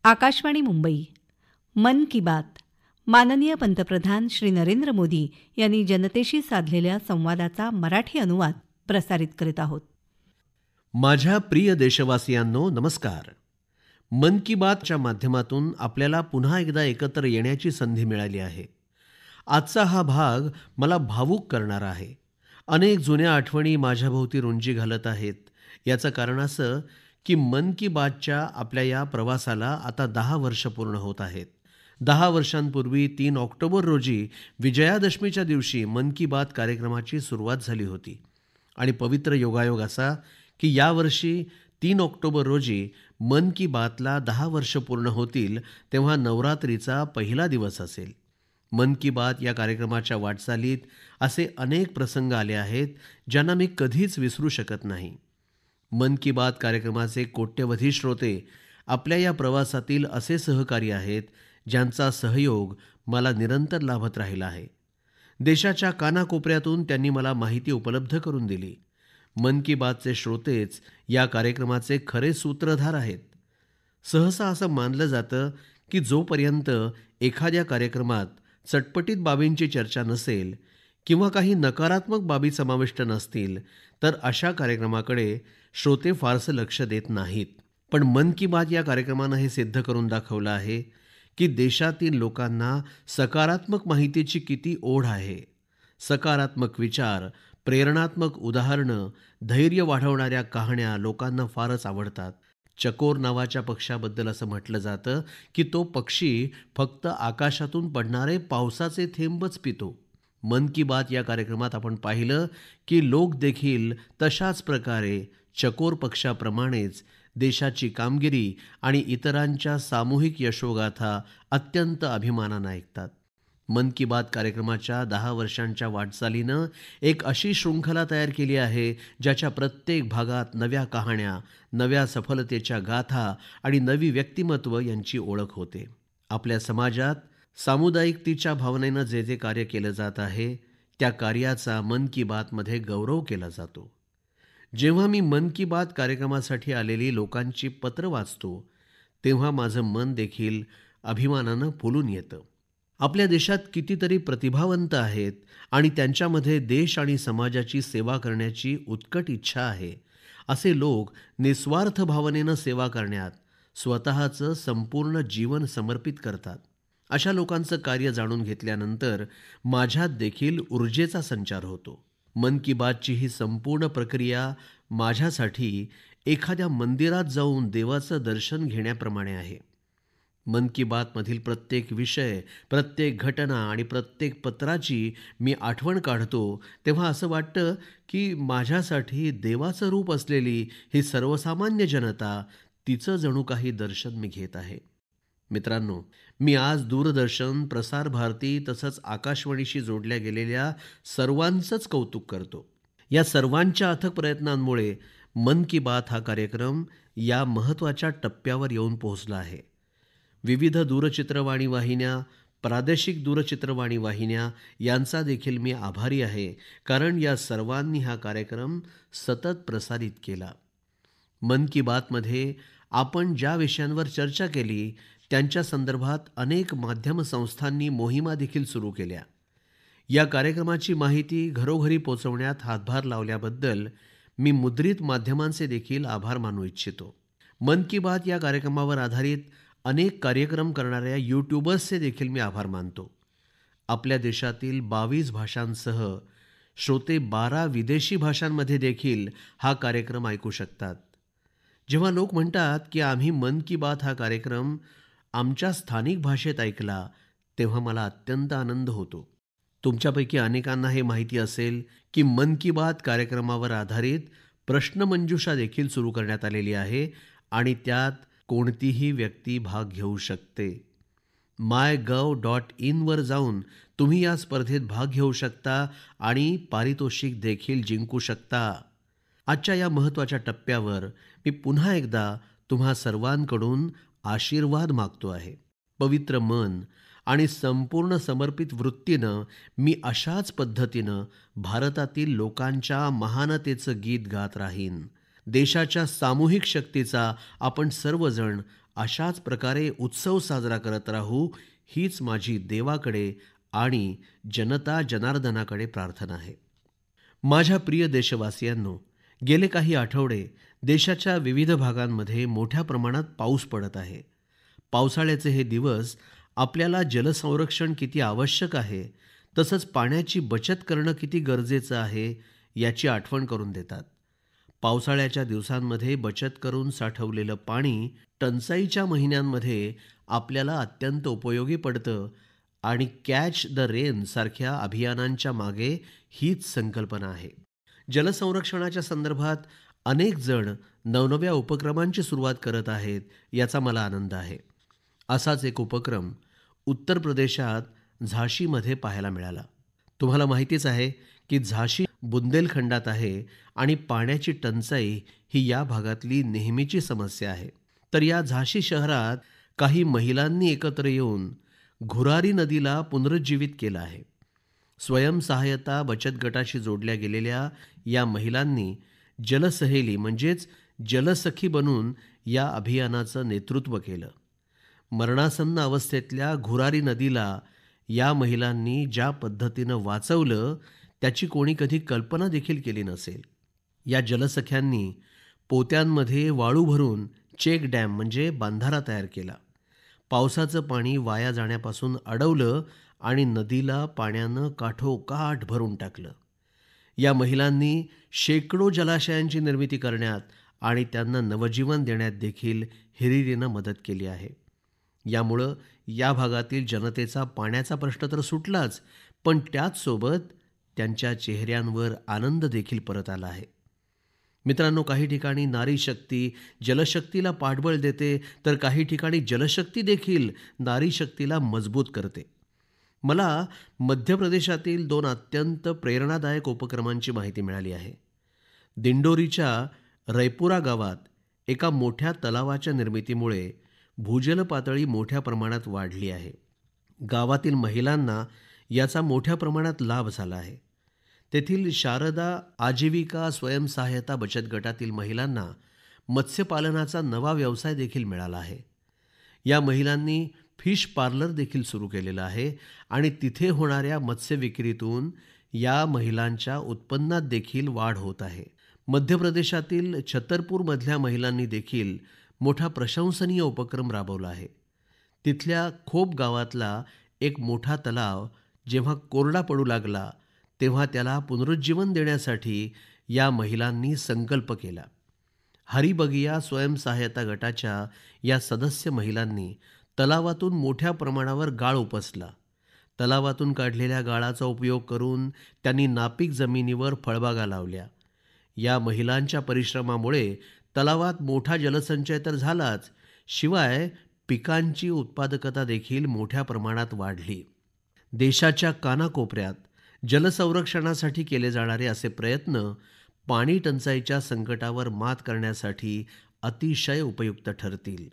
आकाशवाणी मुंबई मन की बात. माननीय पंतप्रधान श्री नरेंद्र मोदी यांनी जनतेशी साधलेल्या संवादाचा मराठी अनुवाद प्रसारित करीत आहोत. माझ्या प्रिय देशवासियांनो, नमस्कार. मन की बातच्या माध्यमातून आपल्याला पुन्हा एकदा एकत्र येण्याची संधी मिळाली आहे. आजचा हा भाग मला भावूक करणारा आहे. अनेक जुन्या आठवणी माझ्याभोवती रुंजी घालत आहेत. याचं कारण असं की मन की बातच्या आपल्या या प्रवासाला आता 10 वर्ष पूर्ण होत आहेत. 10 वर्षांपूर्वी 3 ऑक्टोबर रोजी विजयादशमीच्या दिवशी मन की बात कार्यक्रमाची सुरुवात झाली होती. आणि पवित्र योगायोग असा की यावर्षी 3 ऑक्टोबर रोजी मन की बातला 10 वर्ष पूर्ण होतील, तेव्हा नवरात्रीचा पहिला दिवस असेल. मन की बात या कार्यक्रमाच्या वाटचालीत असे अनेक प्रसंग आले आहेत ज्यांना मी कधीच विसरू शकत नाही. मन की बात कार्यक्रमाचे कोट्यवधी श्रोते आपल्या या प्रवासातील असे सहकारी आहेत ज्यांचा सहयोग मला निरंतर लाभत राहिला आहे. देशाच्या कानाकोपऱ्यातून त्यांनी मला माहिती उपलब्ध करून दिली. मन की बातचे श्रोतेच या कार्यक्रमाचे खरे सूत्रधार आहेत. सहसा असं मानलं जातं की जोपर्यंत एखाद्या कार्यक्रमात चटपटीत बाबींची चर्चा नसेल किंवा काही नकारात्मक बाबी समाविष्ट नसतील तर अशा कार्यक्रमाकडे श्रोते फारसं लक्ष देत नाहीत. पण मन की बात या कार्यक्रमानं हे सिद्ध करून दाखवलं आहे की देशातील लोकांना सकारात्मक माहितीची किती ओढ आहे. सकारात्मक विचार, प्रेरणात्मक उदाहरणं, धैर्य वाढवणाऱ्या कहाण्या लोकांना फारच आवडतात. चकोर नावाच्या पक्ष्याबद्दल असं म्हटलं जातं की तो पक्षी फक्त आकाशातून पडणारे पावसाचे थेंबच पितो. मन की बात या कार्यक्रमात आपण पाहिलं की लोक देखील तशाच प्रकारे चकोर पक्ष्याप्रमाणेच देशाची कामगिरी आणि इतरांच्या सामूहिक यशोगाथा अत्यंत अभिमानानं ऐकतात. मन की बात कार्यक्रमाच्या 10 वर्षांच्या वाटचालीनं एक अशी शृंखला तयार केली आहे ज्याच्या प्रत्येक भागात नव्या कहाण्या, नव्या सफलतेच्या गाथा आणि नवी व्यक्तिमत्व यांची ओळख होते. आपल्या समाजात सामुदायिकतेच्या भावनेनं जे जे कार्य केलं जात आहे त्या कार्याचा मन की बातमध्ये गौरव केला जातो. जेव्हा मी मन की बात कार्यक्रमासाठी आलेली लोकांची पत्र वाचतो तेव्हा माझं मन देखील अभिमानानं फुलून येतं. आपल्या देशात कितीतरी प्रतिभावंत आहेत आणि त्यांच्यामध्ये देश आणि समाजाची सेवा करण्याची उत्कट इच्छा आहे. असे लोक निस्वार्थ भावनेनं सेवा करण्यात स्वतःचं संपूर्ण जीवन समर्पित करतात. अशा लोकांचं कार्य जाणून घेतल्यानंतर माझ्यात देखील ऊर्जेचा संचार होतो. मन की बातची ही संपूर्ण प्रक्रिया माझ्यासाठी एखाद्या मंदिरात जाऊन देवाचं दर्शन घेण्याप्रमाणे आहे. मन की बातमधील प्रत्येक विषय, प्रत्येक घटना आणि प्रत्येक पत्राची मी आठवण काढतो तेव्हा असं वाटतं की माझ्यासाठी देवाचं रूप असलेली ही सर्वसामान्य जनता, तिचं जणू काही दर्शन मी घेत आहे. मित्रांनो, मी आज दूरदर्शन, प्रसार भारती तसंच आकाशवाणीशी जोडल्या गेलेल्या सर्वांचंच कौतुक करतो. या सर्वांच्या अथक प्रयत्नांमुळे मन की बात हा कार्यक्रम या महत्त्वाच्या टप्प्यावर येऊन पोहोचला आहे. विविध दूरचित्रवाणी वाहिन्या, प्रादेशिक दूरचित्रवाणी वाहिन्या यांचा देखील मी आभारी आहे, कारण या सर्वांनी हा कार्यक्रम सतत प्रसारित केला. मन की बातमध्ये आपण ज्या विषयांवर चर्चा केली त्यांच्या संदर्भात अनेक माध्यम संस्थांनी मोहिमा देखील सुरू केल्या. या कार्यक्रमाची माहिती घरोघरी पोहोचवण्यात हातभार लावल्याबद्दल मी मुद्रित माध्यमांचे देखील आभार मानू इच्छितो. मन की बात या कार्यक्रमावर आधारित अनेक कार्यक्रम करणाऱ्या यूट्यूबर्सचे देखील मी आभार मानतो. आपल्या देशातील 22 भाषांसह श्रोते 12 विदेशी भाषांमध्ये देखील हा कार्यक्रम ऐकू शकतात. जेव्हा लोक म्हणतात की आम्ही मन की बात हा कार्यक्रम आमच्या स्थानिक भाषेत ऐकला तेव्हा मला अत्यंत आनंद होतो. तुमच्यापैकी अनेकांना हे माहिती असेल की मन की बात कार्यक्रमावर आधारित प्रश्नमंजुषा देखील सुरू करण्यात आलेली आहे आणि त्यात कोणतीही व्यक्ती भाग घेऊ शकते. MyGov.in वर जाऊन तुम्ही या स्पर्धेत भाग घेऊ शकता आणि पारितोषिक देखील जिंकू शकता. आजच्या या महत्त्वाच्या टप्प्यावर मी पुन्हा एकदा तुम्हा सर्वांकडून आशीर्वाद मागतो आहे. पवित्र मन आणि संपूर्ण समर्पित वृत्तीनं मी अशाच पद्धतीनं भारतातील लोकांच्या महानतेचं गीत गात राहीन. देशाच्या सामूहिक शक्तीचा आपण सर्वजण अशाच प्रकारे उत्सव साजरा करत राहू, हीच माझी देवाकडे आणि जनता जनार्दनाकडे प्रार्थना आहे. माझ्या प्रिय देशवासियांनो, गेले काही आठवडे देशाच्या विविध भागांमध्ये मोठ्या प्रमाणात पाऊस पडत आहे. पावसाळ्याचे हे दिवस आपल्याला जलसंरक्षण किती आवश्यक आहे, तसंच पाण्याची बचत करणं किती गरजेचं आहे याची आठवण करून देतात. पावसाळ्याच्या दिवसांमध्ये बचत करून साठवलेलं पाणी टंचाईच्या महिन्यांमध्ये आपल्याला अत्यंत उपयोगी पडतं आणि कॅच द रेन सारख्या अभियानांच्या मागे हीच संकल्पना आहे. जलसंरक्षणाच्या संदर्भात अनेक जण नवनव्या उपक्रमांची सुरुवात करत आहेत, याचा मला आनंद आहे. असाच एक उपक्रम उत्तर प्रदेशात झाशीमध्ये पाहायला मिळाला. तुम्हाला माहितीच आहे की झाशी बुंदेलखंडात आहे आणि पाण्याची टंचाई ही या भागातली नेहमीची समस्या आहे. तर या झाशी शहरात काही महिलांनी एकत्र येऊन घुरारी नदीला पुनरुज्जीवित केलं आहे. स्वयंसहायता बचत गटाशी जोडल्या गेलेल्या या महिलांनी जलसहेली म्हणजेच जलसखी बनून या अभियानाचं नेतृत्व केलं. मरणासन्न अवस्थेतल्या घुरारी नदीला या महिलांनी ज्या पद्धतीनं वाचवलं त्याची कोणी कधी कल्पना देखील केली नसेल. या जलसख्यांनी पोत्यांमध्ये वाळू भरून चेक डॅम म्हणजे बांधारा तयार केला. पावसाचं पाणी वाया जाण्यापासून अडवलं आणि नदीला पाण्यानं काठोकाठ भरून टाकलं. या महिलांनी शेकडो जलाशयांची निर्मिती करण्यात आणि त्यांना नवजीवन देण्यात देखील हिरिरीनं मदत केली आहे. यामुळं या भागातील जनतेचा पाण्याचा प्रश्न तर सुटलाच, पण त्याचसोबत त्यांच्या चेहऱ्यांवर आनंद देखील परत आला आहे. मित्रांनो, काही ठिकाणी नारी शक्ती जलशक्तीला पाठबळ देते, तर काही ठिकाणी जलशक्ती देखील नारी शक्तीला मजबूत करते. मला मध्य प्रदेशातील 2 अत्यंत प्रेरणादायक उपक्रमांची माहिती मिळाली आहे. दिंडोरीच्या रैपुरा गावात एका मोठ्या तलावाच्या निर्मितीमुळे भूजल पातळी मोठ्या प्रमाणात वाढली आहे. गावातील महिलांना याचा मोठ्या प्रमाणात लाभ झाला आहे. तेथील शारदा आजीविका स्वयंसहायता बचत गटातील महिलांना मत्स्यपालनाचा नवा व्यवसाय देखील मिळाला आहे. या महिलांनी फिश पार्लर देखील सुरू केलेलं आहे आणि तिथे होणाऱ्या मत्स्य विक्रीतून या महिलांच्या उत्पन्नात देखील वाढ होत आहे. मध्य प्रदेशातील छतरपूरमधल्या महिलांनी देखील मोठा प्रशंसनीय उपक्रम राबवला आहे. तिथल्या खोप गावातला एक मोठा तलाव जेव्हा कोरडा पडू लागला तेव्हा त्याला पुनरुज्जीवन देण्यासाठी या महिलांनी संकल्प केला. हरिबगिया स्वयंसहायता गटाच्या या सदस्य महिलांनी तलावातून मोठ्या प्रमाणावर गाळ उपसला. तलावातून काढलेल्या गाळाचा उपयोग करून त्यांनी नापीक जमिनीवर फळबागा लावल्या. या महिलांच्या परिश्रमामुळे तलावात मोठा जलसंचय तर झालाच, शिवाय पिकांची उत्पादकता देखील मोठ्या प्रमाणात वाढली. देशाच्या कानाकोपऱ्यात जलसंरक्षणासाठी केले जाणारे असे प्रयत्न पाणी टंचाईच्या संकटावर मात करण्यासाठी अतिशय उपयुक्त ठरतील.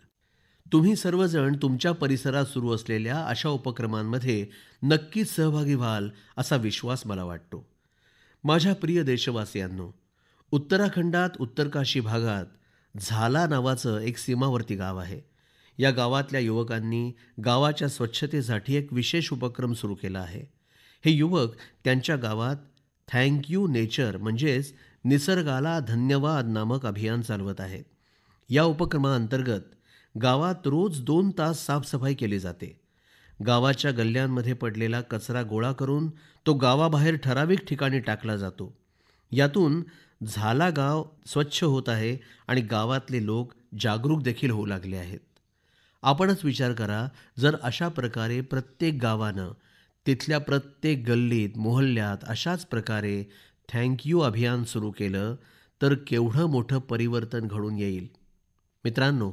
तुम्ही सर्वजण तुमच्या परिसरात सुरू असलेल्या अशा उपक्रमांमध्ये नक्कीच सहभागी व्हाल असा विश्वास मला वाटतो. माझ्या प्रिय देशवासियांनो, उत्तराखंडात उत्तरकाशी भागात झाला नावाचं एक सीमावर्ती गाव आहे. या गावातल्या युवकांनी गावाच्या स्वच्छतेसाठी एक विशेष उपक्रम सुरू केला आहे. हे युवक त्यांच्या गावात थँक यू नेचर म्हणजेच निसर्गाला धन्यवाद नामक अभियान चालवत आहेत. या उपक्रमाअंतर्गत गावात रोज 2 तास साफसफाई केली जाते. गावाच्या गल्ल्यांमध्ये पडलेला कचरा गोळा करून तो गावाबाहेर ठराविक ठिकाणी टाकला जातो. यातून झाला गाव स्वच्छ होत आहे आणि गावातले लोक जागरूक देखील होऊ लागले आहेत. आपणच विचार करा, जर अशा प्रकारे प्रत्येक गावानं तिथल्या प्रत्येक गल्लीत मोहल्ल्यात अशाच प्रकारे थँक यू अभियान सुरू केलं तर केवढं मोठं परिवर्तन घडून येईल. मित्रांनो,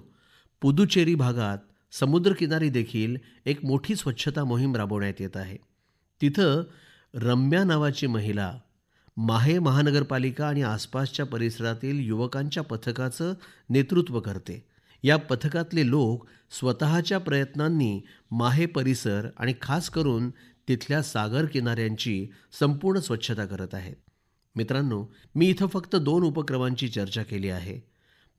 पुदुचेरी भागात समुद्रकिनारी देखील एक मोठी स्वच्छता मोहीम राबवण्यात येत आहे. तिथं रम्या नावाची महिला माहे महानगरपालिका आणि आसपासच्या परिसरातील युवकांच्या पथकाचं नेतृत्व करते. या पथकातले लोक स्वतःच्या प्रयत्नांनी माहे परिसर आणि खास करून तिथल्या सागर किनाऱ्यांची संपूर्ण स्वच्छता करत आहेत. मित्रांनो, मी इथं फक्त 2 उपक्रमांची चर्चा केली आहे,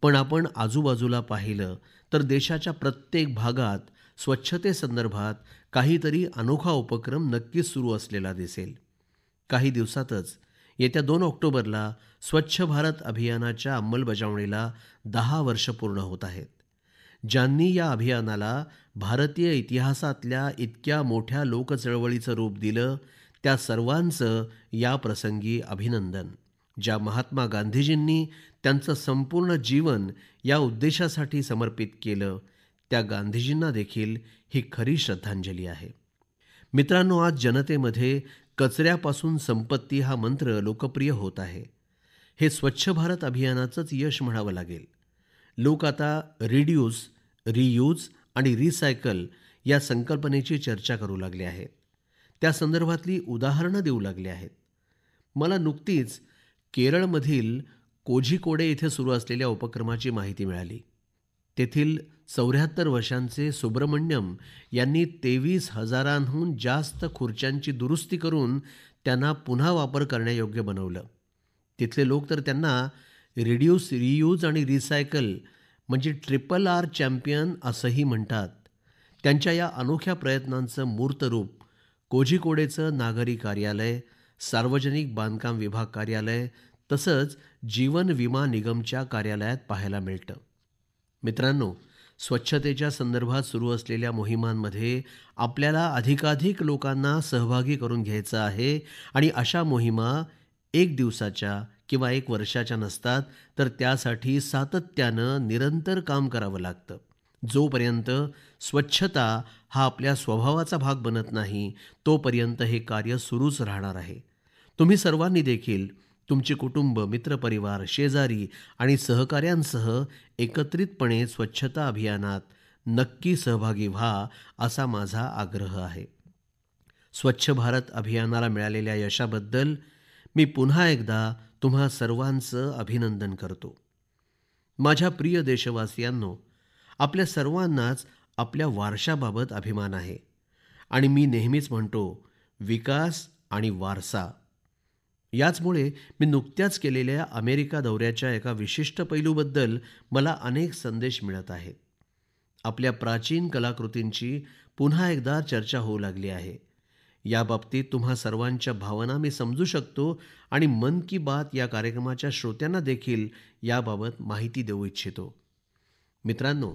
पण आपण आजूबाजूला पाहिलं तर देशाच्या प्रत्येक भागात स्वच्छतेसंदर्भात काहीतरी अनोखा उपक्रम नक्कीच सुरू असलेला दिसेल. काही दिवसातच येत्या 2 ऑक्टोबरला स्वच्छ भारत अभियानाच्या अंमलबजावणीला 10 वर्ष पूर्ण होत आहेत. ज्यांनी या अभियानाला भारतीय इतिहासातल्या इतक्या मोठ्या लोकचळवळीचं रूप दिलं, त्या सर्वांचं या प्रसंगी अभिनंदन. ज्या महात्मा गांधीजींनी त्यांचं संपूर्ण जीवन या उद्देशासाठी समर्पित केलं, त्या गांधीजींना देखील ही खरी श्रद्धांजली आहे. मित्रांनो, आज जनतेमध्ये कचऱ्यापासून संपत्ती हा मंत्र लोकप्रिय होत आहे. हे स्वच्छ भारत अभियानाचंच यश म्हणावं लागेल. लोक आता रिड्यूस, रियूज आणि रिसायकल या संकल्पनेची चर्चा करू लागले आहेत. त्या संदर्भातली उदाहरणं देऊ लागले आहेत. मला नुकतीच केरळमधील कोझिकोडे इथे सुरू असलेल्या उपक्रमाची माहिती मिळाली. तेथील 74 वर्षांचे सुब्रमण्यम यांनी 23,000हून जास्त खुर्च्यांची दुरुस्ती करून त्यांना पुन्हा वापर करण्यायोग्य बनवलं. तिथले लोक तर त्यांना रिड्यूस, रियूज आणि रिसायकल म्हणजे RRR चॅम्पियन असंही म्हणतात. त्यांच्या या अनोख्या प्रयत्नांचं मूर्त रूप कोझिकोडेचं नागरी कार्यालय, सार्वजनिक बांधकाम विभाग कार्यालय तसंच जीवन विमा निगमच्या कार्यालयात पाहायला मिळतं. मित्रांनो, स्वच्छतेच्या संदर्भात सुरू असलेल्या मोहिमांमध्ये आपल्याला अधिकाधिक लोकांना सहभागी करून घ्यायचं आहे आणि अशा मोहिमा 1 दिवसाच्या किंवा 1 वर्षाच्या नसतात, तर त्यासाठी सातत्यानं निरंतर काम करावं लागतं. जोपर्यंत स्वच्छता हा आपल्या स्वभावाचा भाग बनत नाही, तोपर्यंत हे कार्य सुरूच राहणार आहे. तुम्ही सर्वांनी देखील तुमची कुटुंब, मित्रपरिवार, शेजारी आणि सहकाऱ्यांसह एकत्रितपणे स्वच्छता अभियानात नक्की सहभागी व्हा, असा माझा आग्रह आहे. स्वच्छ भारत अभियानाला मिळालेल्या यशाबद्दल मी पुन्हा एकदा तुम्हा सर्वांचं अभिनंदन करतो. माझ्या प्रिय देशवासियांनो, आपल्या सर्वांनाच आपल्या वारशाबाबत अभिमान आहे आणि मी नेहमीच म्हणतो, विकास आणि वारसा. याचमुळे मी नुकत्याच केलेल्या अमेरिका दौऱ्याच्या एका विशिष्ट पैलूबद्दल मला अनेक संदेश मिळत आहेत. आपल्या प्राचीन कलाकृतींची पुन्हा एकदा चर्चा होऊ लागली आहे. याबाबतीत तुम्हा सर्वांच्या भावना मी समजू शकतो आणि मन की बात या कार्यक्रमाच्या श्रोत्यांना देखील याबाबत माहिती देऊ इच्छितो. मित्रांनो,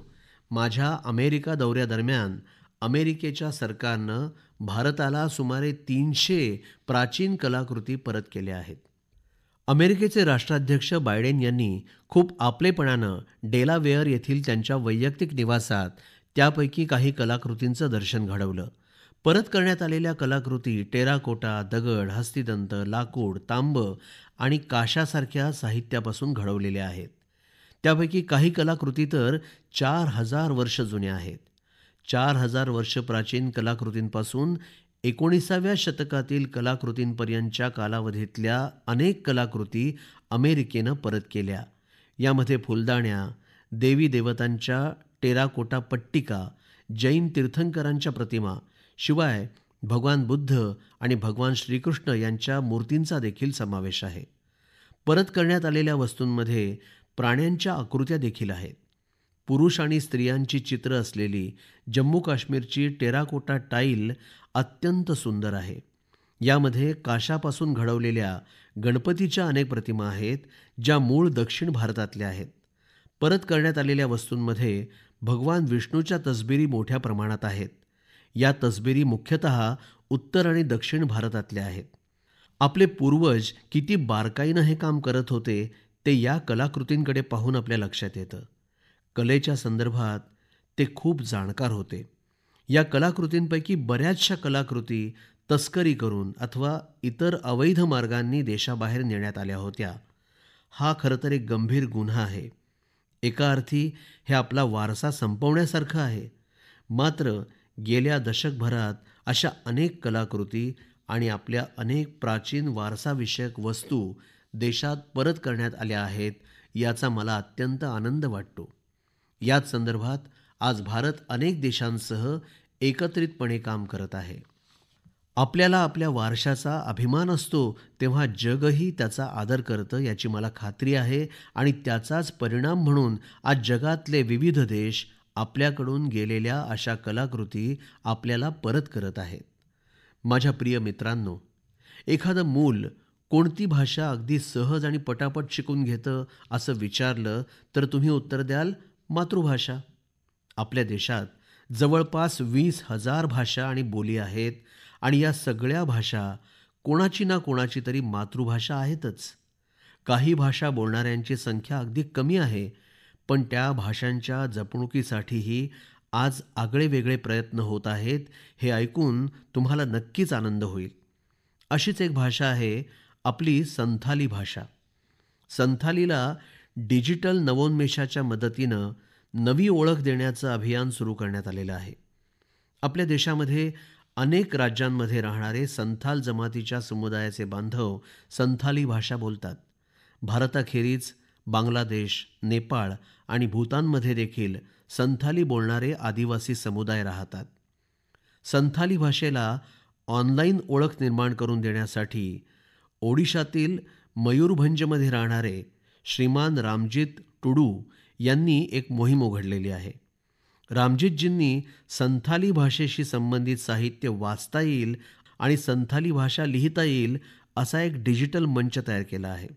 माझ्या अमेरिका दौऱ्यादरम्यान अमेरिकेच्या सरकारनं भारताला सुमारे 300 प्राचीन कलाकृती परत केल्या आहेत. अमेरिकेचे राष्ट्राध्यक्ष बायडेन यांनी खूप आपलेपणानं डेलावेअर येथील त्यांच्या वैयक्तिक निवासात त्यापैकी काही कलाकृतींचं दर्शन घडवलं. परत करण्यात आलेल्या कलाकृती टेराकोटा, दगड, हस्तिदंत, लाकूड, तांबं आणि काशासारख्या साहित्यापासून घडवलेल्या आहेत. त्यापैकी काही कलाकृती तर 4000 वर्ष जुन्या आहेत. 4000 वर्ष प्राचीन कलाकृतींपासून 19व्या शतकातील कलाकृतींपर्यंतच्या कालावधीतल्या अनेक कलाकृती अमेरिकेनं परत केल्या. यामध्ये फुलदाण्या, देवी देवतांच्या टेराकोटा पट्टिका, जैन तीर्थंकरांच्या प्रतिमा, शिवाय भगवान बुद्ध आणि भगवान श्रीकृष्ण यांच्या मूर्तींचा देखील समावेश आहे. परत करण्यात आलेल्या वस्तूंमध्ये प्राण्यांच्या आकृत्या देखील आहेत. पुरुष आणि स्त्रियांची चित्र असलेली जम्मू काश्मीरची टेराकोटा टाईल अत्यंत सुंदर आहे. यामध्ये काशापासून घडवलेल्या गणपतीच्या अनेक प्रतिमा आहेत, ज्या मूळ दक्षिण भारतातल्या आहेत. परत करण्यात आलेल्या वस्तूंमध्ये भगवान विष्णूच्या तसबिरी मोठ्या प्रमाणात आहेत. या तसबिरी मुख्यतः उत्तर आणि दक्षिण भारतातल्या आहेत. आपले पूर्वज किती बारकाईनं हे काम करत होते ते या कलाकृतींकडे पाहून आपल्या लक्षात येतं. कलेच्या संदर्भात ते खूप जाणकार होते. या कलाकृतींपैकी बऱ्याचशा कलाकृती तस्करी करून अथवा इतर अवैध मार्गांनी देशाबाहेर नेण्यात आल्या होत्या. हा खरं तर एक गंभीर गुन्हा आहे. एका अर्थी हे आपला वारसा संपवण्यासारखं आहे. मात्र गेल्या दशकभरात अशा अनेक कलाकृती आणि आपल्या अनेक प्राचीन वारसाविषयक वस्तू देशात परत करण्यात आल्या आहेत, याचा मला अत्यंत आनंद वाटतो. याच संदर्भात आज भारत अनेक देशांसह एकत्रितपणे काम करत आहे. आपल्याला आपल्या वारशाचा अभिमान असतो तेव्हा जगही त्याचा आदर करतं, याची मला खात्री आहे आणि त्याचाच परिणाम म्हणून आज जगातले विविध देश आपल्याकडून गेलेल्या अशा कलाकृती आपल्याला परत करत आहेत. माझ्या प्रिय मित्रांनो, एखादं मूल कोणती भाषा अगदी सहज आणि पटापट शिकून घेतं असं विचारलं तर तुम्ही उत्तर द्याल, मातृभाषा. आपल्या देशात जवळपास 20,000 भाषा आणि बोली आहेत आणि या सगळ्या भाषा कोणाची ना कोणाची तरी मातृभाषा आहेतच. काही भाषा बोलणाऱ्यांची संख्या अगदी कमी आहे, पण त्या भाषांच्या जपणुकीसाठीही आज आगळेवेगळे प्रयत्न होत आहेत. हे ऐकून तुम्हाला नक्कीच आनंद होईल. अशीच एक भाषा आहे आपली संथाली भाषा. संथालीला डिजिटल नवोन्मेषाच्या मदतीनं नवी ओळख देण्याचं अभियान सुरू करण्यात आलेलं आहे. आपल्या देशामध्ये अनेक राज्यांमध्ये राहणारे संथाल जमातीच्या समुदायाचे बांधव संथाली भाषा बोलतात. भारताखेरीज बांगलादेश, नेपाळ आणि भूतानमध्ये देखील संथाली बोलणारे आदिवासी समुदाय राहतात. संथाली भाषेला ऑनलाईन ओळख निर्माण करून देण्यासाठी ओडिशातील मयूरभंजमध्ये राहणारे श्रीमान रामजीत टुडू यांनी एक मोहीम उघडलेली आहे. रामजीतजींनी संथाली भाषेशी संबंधित साहित्य वाचता येईल आणि संथाली भाषा लिहिता येईल असा एक डिजिटल मंच तयार केला आहे.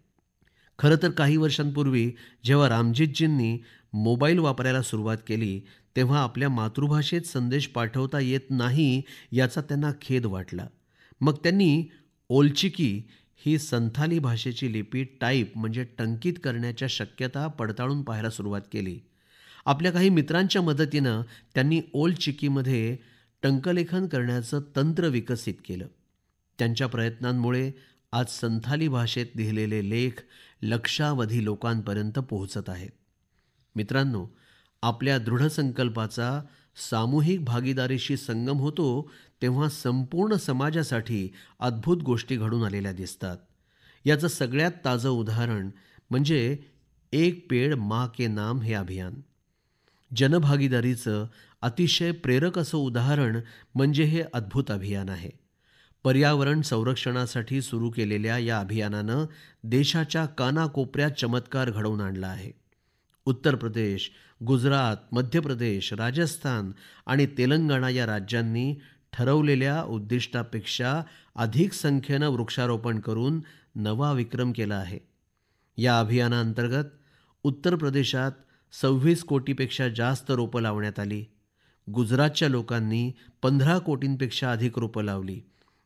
खरं तर काही वर्षांपूर्वी जेव्हा रामजीतजींनी मोबाईल वापरायला सुरुवात केली तेव्हा आपल्या मातृभाषेत संदेश पाठवता येत नाही याचा त्यांना खेद वाटला. मग त्यांनी ओलचिकी ही संथाली भाषेची लिपी टाईप म्हणजे टंकित करण्याच्या शक्यता पडताळून पाहायला सुरुवात केली. आपल्या काही मित्रांच्या मदतीनं त्यांनी ओलचिकीमध्ये टंकलेखन करण्याचं तंत्र विकसित केलं. त्यांच्या प्रयत्नांमुळे आज संथाली भाषेत लिहिलेले लेख लक्षावधी लोकांपर्यंत पोहोचत आहेत. मित्रांनो, आपल्या दृढ संकल्पाचा सामूहिक भागीदारीशी संगम होतो तेव्हा संपूर्ण समाजासाठी अद्भुत गोष्टी घडून आलेल्या दिसतात. याचं सगळ्यात ताजं उदाहरण म्हणजे एक पेड़ माँ के नाम हे अभियान. जनभागीदारीचं अतिशय प्रेरक असं उदाहरण म्हणजे हे अद्भुत अभियान आहे. पर्यावरण संरक्षणासाठी सुरू केलेल्या या अभियानानं देशाच्या कानाकोपऱ्यात चमत्कार घडवून आणला आहे. उत्तर प्रदेश, गुजरात, मध्य प्रदेश, राजस्थान आणि तेलंगणा या राज्यांनी ठरवलेल्या उद्दिष्टापेक्षा अधिक संख्येनं वृक्षारोपण करून नवा विक्रम केला आहे. या अभियानाअंतर्गत उत्तर प्रदेशात 26 कोटीपेक्षा जास्त रोपं लावण्यात आली. गुजरातच्या लोकांनी 15 कोटींपेक्षा अधिक रोपं लावली.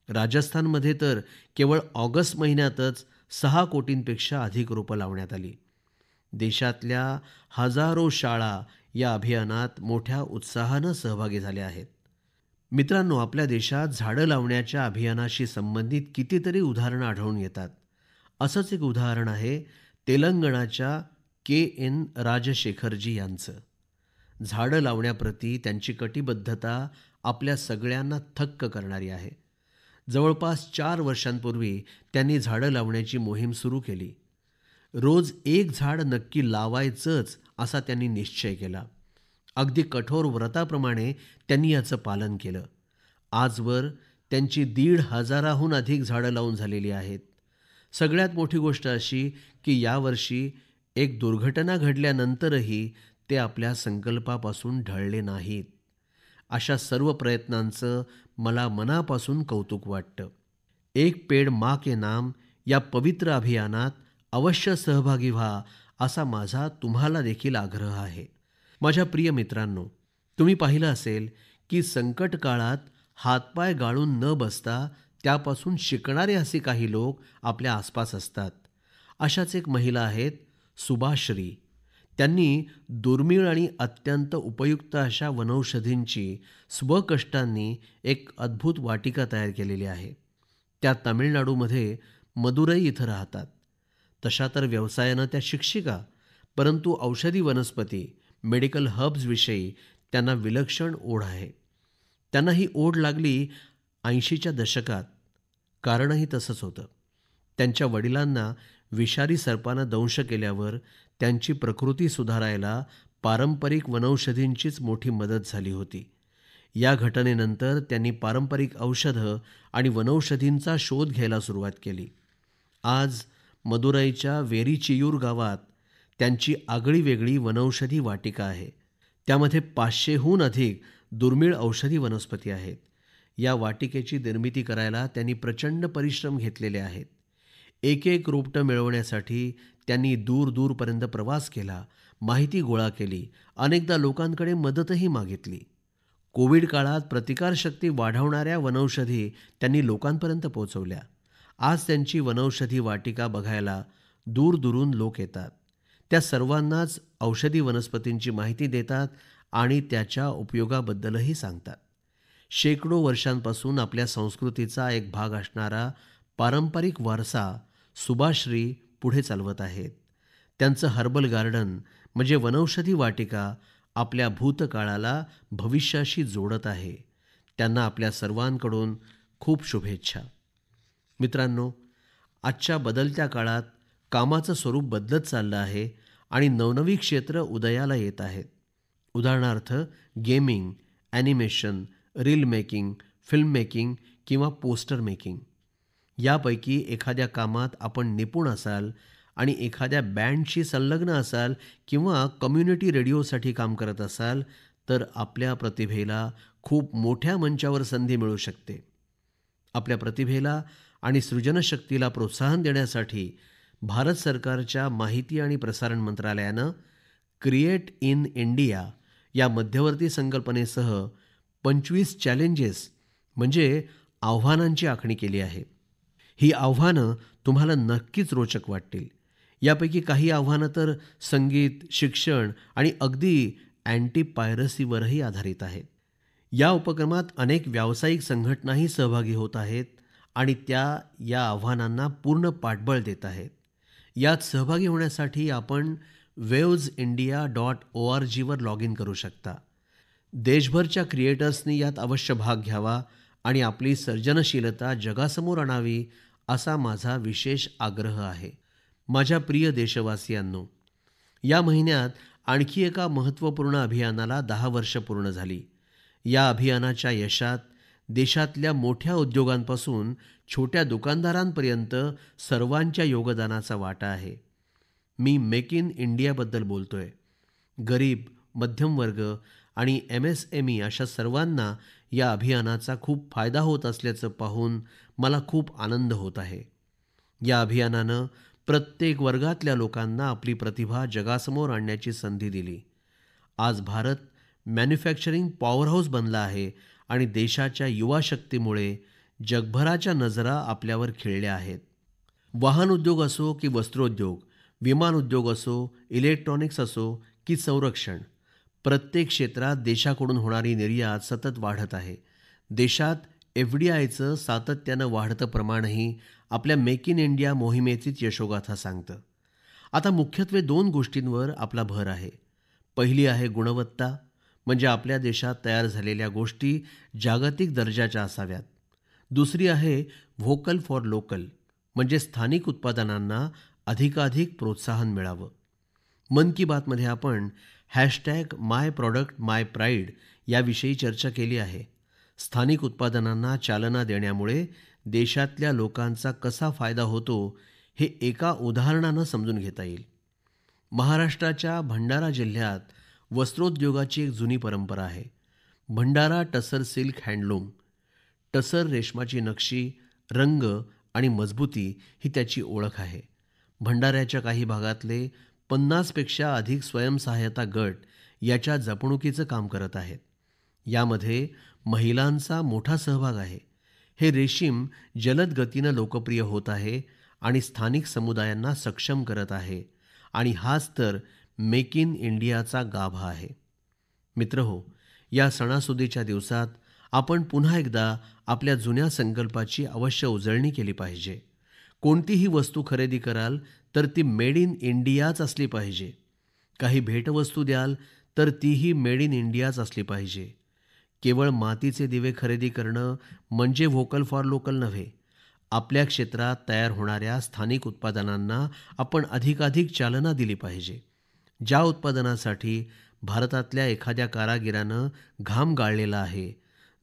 राजस्थानमध्ये तर केवळ ऑगस्ट महिन्यातच 6 कोटींपेक्षा अधिक रोपं लावण्यात आली. देशातल्या हजारो शाळा या अभियानात मोठ्या उत्साहानं सहभागी झाल्या आहेत. मित्रांनो, आपल्या देशात झाडं लावण्याच्या अभियानाशी संबंधित कितीतरी उदाहरणं आढळून येतात. असंच एक उदाहरण आहे तेलंगणाच्या KN राजशेखरजी यांचं. झाडं लावण्याप्रती त्यांची कटिबद्धता आपल्या सगळ्यांना थक्क करणारी आहे. जवळपास 4 वर्षांपूर्वी त्यांनी झाडं लावण्याची मोहीम सुरू केली. रोज एक झाड नक्की लावायचंच असा त्यांनी निश्चय केला. अगदी कठोर व्रताप्रमाणे त्यांनी याचं पालन केलं. आजवर त्यांची 1,500हून अधिक झाडं लावून झालेली आहेत. सगळ्यात मोठी गोष्ट अशी की यावर्षी एक दुर्घटना घडल्यानंतरही ते आपल्या संकल्पापासून ढळले नाहीत. अशा सर्व प्रयत्नांचं मला मनापासून कौतुक वाटतं. एक पेड़ माँ के नाम या पवित्र अभियानात अवश्य सहभागी व्हा असा माझा तुम्हाला देखील आग्रह आहे. माझ्या प्रिय मित्रांनो, तुम्ही पाहिलं असेल की संकट काळात हातपाय गाळून न बसता त्यापासून शिकणारे असे काही लोक आपल्या आसपास असतात. अशाच एक महिला आहेत सुभाश्री. त्यांनी दुर्मिळ आणि अत्यंत उपयुक्त अशा वनौषधींची स्वकष्टांनी एक अद्भुत वाटिका तयार केलेली आहे. त्या तामिळनाडूमध्ये मदुराई इथं राहतात. तशा तर व्यवसायानं त्या शिक्षिका, परंतु औषधी वनस्पती मेडिकल हर्ब्स विषयी त्यांना विलक्षण ओढ आहे. त्यांना ही ओढ लागली 80च्या दशकात. कारणही तसंच होतं. त्यांच्या वडिलांना विषारी सर्पानं दंश केल्यावर त्यांची प्रकृती सुधारायला पारंपरिक वनौषधींचीच मोठी मदत झाली होती. या घटनेनंतर त्यांनी पारंपरिक औषधं आणि वनौषधींचा शोध घ्यायला सुरुवात केली. आज मदुराईच्या वेरीचियूर गावात त्यांची आगळी वेगळी वनौषधी वाटिका आहे. त्यामध्ये 500हून अधिक दुर्मिळ औषधी वनस्पती आहेत. या वाटिकेची निर्मिती करायला त्यांनी प्रचंड परिश्रम घेतलेले आहेत. एक एक रोपटं मिळवण्यासाठी त्यांनी दूरदूरपर्यंत प्रवास केला, माहिती गोळा केली, अनेकदा लोकांकडे मदतही मागितली. कोविड काळात प्रतिकारशक्ती वाढवणाऱ्या वनौषधी त्यांनी लोकांपर्यंत पोहोचवल्या. आज त्यांची वनौषधी वाटिका बघायला दूरदूरून लोक येतात. त्या सर्वांनाच औषधी वनस्पतींची माहिती देतात आणि त्याच्या उपयोगाबद्दलही सांगतात. शेकडो वर्षांपासून आपल्या संस्कृतीचा एक भाग असणारा पारंपरिक वारसा सुभाश्री पुढे चालवत आहेत. त्यांचं हर्बल गार्डन म्हणजे वनौषधी वाटिका आपल्या भूतकाळाला भविष्याशी जोडत आहे. त्यांना आपल्या सर्वांकडून खूप शुभेच्छा. मित्रांनो, आजच्या बदलत्या काळात कामाचं स्वरूप बदलत चाललं आहे आणि नवनवी क्षेत्र उदयाला येत आहेत. उदाहरणार्थ gaming, animation, reel making, film making किंवा पोस्टर मेकिंग. यापैकी एखाद्या कामात आपण निपुण असाल आणि एखाद्या बँडशी संलग्न असाल किंवा कम्युनिटी रेडिओसाठी काम करत असाल तर आपल्या प्रतिभेला खूप मोठ्या मंचावर संधी मिळू शकते. आपल्या प्रतिभेला आणि सृजनशक्तीला प्रोत्साहन देण्यासाठी भारत सरकारच्या माहिती आणि प्रसारण मंत्रालयानं क्रिएट इन इंडिया या मध्यवर्ती संकल्पनेसह 25 चॅलेंजेस म्हणजे आव्हानांची आखणी केली आहे. ही आव्हानं तुम्हाला नक्कीच रोचक वाटतील. यापैकी काही आव्हानं तर संगीत, शिक्षण आणि अगदी अँटी पायरसीवरही आधारित आहेत. या उपक्रमात अनेक व्यावसायिक संघटनाही सहभागी होत आहेत आणि त्या या आव्हानांना पूर्ण पाठबळ देत आहेत. यात सहभागी होण्यासाठी आपण wavesindia.org वर लॉग इन करू शकता. देशभरच्या क्रिएटर्सनी यात अवश्य भाग घ्यावा आणि आपली सर्जनशीलता जगासमोर आणावी असा माझा विशेष आग्रह आहे. माझ्या प्रिय देशवासियांनो, या महिन्यात आणखी एका महत्त्वपूर्ण अभियानाला 10 वर्ष पूर्ण झाली. या अभियानाच्या यशात देशातल्या मोठ्या उद्योगांपासून छोट्या दुकानदारांपर्यंत सर्वांच्या योगदानाचा वाटा आहे. मी मेक इन इंडियाबद्दल बोलतोय. गरीब, मध्यमवर्ग आणि MSME अशा सर्वांना या अभियानाचा खूप फायदा होत असल्याचं पाहून मला खूप आनंद होत आहे. या अभियानानं प्रत्येक वर्गातल्या लोकांना आपली प्रतिभा जगासमोर आणण्याची संधी दिली. आज भारत मॅन्युफॅक्चरिंग पॉवरहाऊस बनला आहे आणि देशाच्या युवा शक्तीमुळे जगभराच्या नजरा आपल्यावर खिळल्या आहेत. वाहन उद्योग असो की वस्त्रोद्योग, विमान उद्योग असो, इलेक्ट्रॉनिक्स असो की संरक्षण, प्रत्येक क्षेत्रात देशाकडून होणारी निर्यात सतत वाढत आहे. देशात FDIचं सातत्यानं वाढतं प्रमाणही आपल्या मेक इन इंडिया मोहिमेचीच यशोगाथा सांगतं. आता मुख्यत्वे 2 गोष्टींवर आपला भर आहे. पहिली आहे गुणवत्ता, म्हणजे आपल्या देशात तयार झालेल्या गोष्टी जागतिक दर्जाच्या असाव्यात. दुसरी आहे व्होकल फॉर लोकल, म्हणजे स्थानिक उत्पादनांना अधिकाधिक प्रोत्साहन मिळावं. मन की बातमध्ये आपण #MyProductMyPride याविषयी चर्चा केली आहे. स्थानिक उत्पादनांना चालना देण्यामुळे देशातल्या लोकांचा कसा फायदा होतो हे एका उदाहरणानं समजून घेता येईल. महाराष्ट्राच्या भंडारा जिल्ह्यात वस्त्रोद्योगाची एक जुनी परंपरा आहे. भंडारा टसर सिल्क हँडलूम. टसर रेशमाची नक्षी, रंग आणि मजबूती ही त्याची ओळख आहे. भंडाऱ्याच्या काही भागातले 50 पेक्षा अधिक स्वयंसहायता गट याच्या जपणुकीचं काम करत आहेत. यामध्ये महिलांचा मोठा सहभाग आहे. हे रेशीम जलद गतीनं लोकप्रिय होत आहे आणि स्थानिक समुदायांना सक्षम करत आहे आणि हाच तर मेक इन इंडियाचा गाभा आहे. मित्रहो, या सणासुदीच्या दिवसात आपण पुन्हा एकदा आपल्या जुन्या संकल्पाची अवश्य उजळणी केली पाहिजे. कोणतीही वस्तू खरेदी कराल तर ती मेड इन इंडियाच असली पाहिजे. काही भेटवस्तू द्याल तर तीही मेड इन इंडियाच असली पाहिजे. केवळ मातीचे दिवे खरेदी करणं म्हणजे व्होकल फॉर लोकल नव्हे. आपल्या क्षेत्रात तयार होणाऱ्या स्थानिक उत्पादनांना आपण अधिकाधिक चालना दिली पाहिजे. ज्या उत्पादनासाठी भारतातल्या एखाद्या कारागिरानं घाम गाळलेला आहे,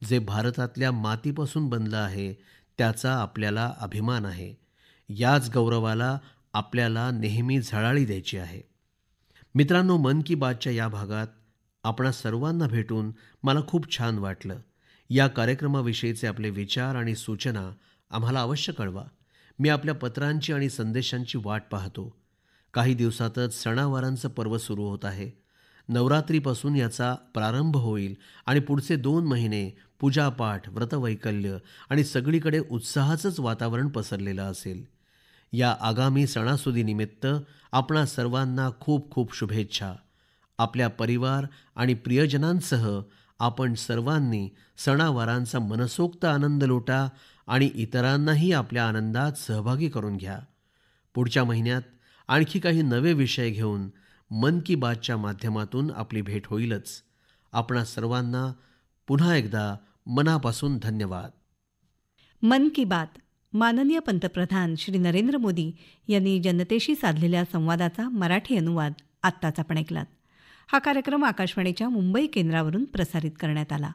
जे भारतातल्या मातीपासून बनलं आहे, त्याचा आपल्याला अभिमान आहे. याच गौरवाला आपल्याला नेहमी झळाळी द्यायची आहे. मित्रांनो, मन की बातच्या या भागात आपणा सर्वांना भेटून मला खूप छान वाटलं. या कार्यक्रमाविषयीचे आपले विचार आणि सूचना आम्हाला अवश्य कळवा. मी आपल्या पत्रांची आणि संदेशांची वाट पाहतो. काही दिवसातच सणावारांचं पर्व सुरू होत आहे. नवरात्रीपासून याचा प्रारंभ होईल आणि पुढचे 2 महिने पूजापाठ, व्रतवैकल्य आणि सगळीकडे उत्साहाचंच वातावरण पसरलेलं असेल. या आगामी सणासुदीनिमित्त आपणा सर्वांना खूप खूप शुभेच्छा. आपल्या परिवार आणि प्रियजनांसह आपण सर्वांनी सणावारांचा मनसोक्त आनंद लुटा आणि इतरांनाही आपल्या आनंदात सहभागी करून घ्या. पुढच्या महिन्यात आणखी काही नवे विषय घेऊन मन की बातच्या माध्यमातून आपली भेट होईलच. आपणा सर्वांना पुन्हा एकदा मनापासून धन्यवाद. मन की बात माननीय पंतप्रधान श्री नरेंद्र मोदी यांनी जनतेशी साधलेल्या संवादाचा मराठी अनुवाद आत्ताच आपण ऐकलात. हा कार्यक्रम आकाशवाणीच्या मुंबई केंद्रावरून प्रसारित करण्यात आला.